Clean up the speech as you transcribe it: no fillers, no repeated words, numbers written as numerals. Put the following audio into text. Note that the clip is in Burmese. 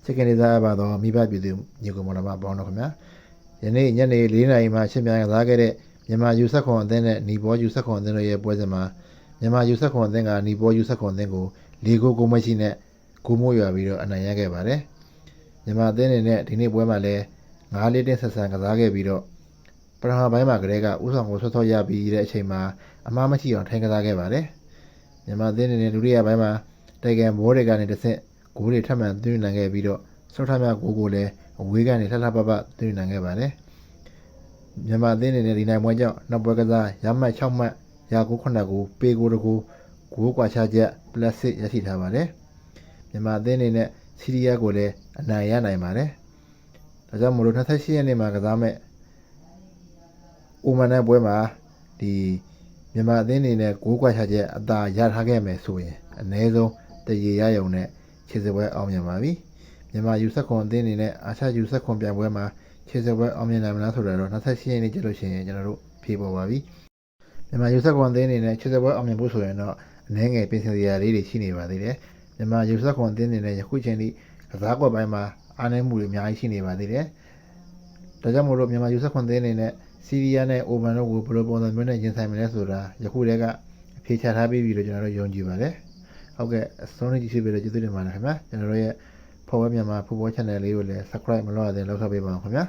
ချစ်ခင်လေးစားပါတော့မိဘပြည်သူညီကိုမောင်နှမပေါင်းတော့ခင်ဗျာယနေ့ညနေ4 နာရီမှာရှင်းပြကစားခဲ့တဲ့မြန်မာယူဆက်ခွန်အသင်းနဲ့နီဘောယူဆက်ခွန်အသင်းတို့ရဲ့ပွဲစဉ်မှာမြန်မာယူဆက်ခွန်အသင်းကနီဘောယူဆက်ခွန်အသင်းကို4 ဂိုးမရှိနဲ့ဂိုးမိုးရွာပြီးတော့အနိုင်ရခဲ့ပါတယ်မြန်မာအသင်းအနေနဲ့ဒီနေ့ပွဲမှာလည်း9-4တင်းဆက်ဆံကစားခဲ့ပြီးတော့ပထမပိုင်းမှာကလေးကဥဆောင်ကိုဆွတ်ရပြီးတဲ့အချိန်မှာအမှားမရှိအောင်ထိုင်ကစားခဲ့ပါတယ်မြန်မာအသင်းအနေနဲ့ဒုတိယပိုင်းမှာတိုင်ကန်ဘောတွေကနေတစ်ဆင့်ဂိုးတွေထပ်မံသွင်းနိုင်ခဲ့ပြီးတော့စောထမြကိုလည်းအဝေးကနေလှလှပပသွင်းနိုင်ခဲ့ပါတယ်မြန်မာအသင်းအနေနဲ့ဒီနိုင်ပွဲကြောင့်နောက်ပွဲကစားရမှတ်6မှတ်ရာ9 9ပေ9တကူဂိုးကွာခြားချက် +6 ရရှိထားပါတယ်မြန်မာအသင်းအနေနဲ့စီးရီးယားကိုလည်းအနိုင်ရနိုင်ပါတယ်ဒါကြောင့်မို့လို့28ရက်နေ့မှာကစားမဲ့အိုမန်နဲ့ပွဲမှာဒီမြန်မာအသင်းအနေနဲ့ဂိုးကွာခြားချက်အသာရထားခဲ့မယ်ဆိုရင်အနည်းဆုံးတရေရရုံနဲ့ခြေစပွဲအောင်မြင်ပါပြီမြန်မာယူဆက်ခွန်အသင်းအနေနဲ့အာရှယူဆက်ခွန်ပြိုင်ပွဲမှာခြေစပွဲအောင်မြင်နိုင်မလားဆိုတော့28ရက်နေ့ကျလို့ရှိရင်ကျွန်တော်တို့ဖြေပေါ်ပါပြီမြန်မာယူဆက်ခွန်အသင်းအနေနဲ့ခြေစပွဲအောင်မြင်ဖို့ဆိုရင်တော့အနည်းငယ်ပြင်ဆင်စရာလေးတွေရှိနေပါသေးတယ်မြန်မာယူဆက်ခွန်အသင်းအနေနဲ့ယခုချိန်ထိကစားကွက်ပိုင်းမှာအားနည်းမှုတွေအများကြီးရှိနေပါသေးတယ်ဒါကြောင့်မို့လို့မြန်မာယူဆက်ခွန်အသင်းအနေနဲ့စီးရီးယားနဲ့အိုမန်တို့ကိုဘယ်လိုပုံစံမျိုးနဲ့ရင်ဆိုင်မလဲဆိုတာယခုတည်းကအဖြေချထားပြီးပြီလို့ကျွန်တော်တို့ယုံကြည်ပါတယ်ဟုတ်ကဲ့အဆုံးထိကြည့်ပြီးတော့ကျေးဇူးတင်ပါတယ်ခင်ဗျာကျွန်တော်တို့ရဲ့ဖော်ဝဲမြန်မာဖူဘော channel လေးကိုလည်း subscribe မလုပ်ရသေးရင်လုပ်ထားပေးပါဦးခင်ဗျာ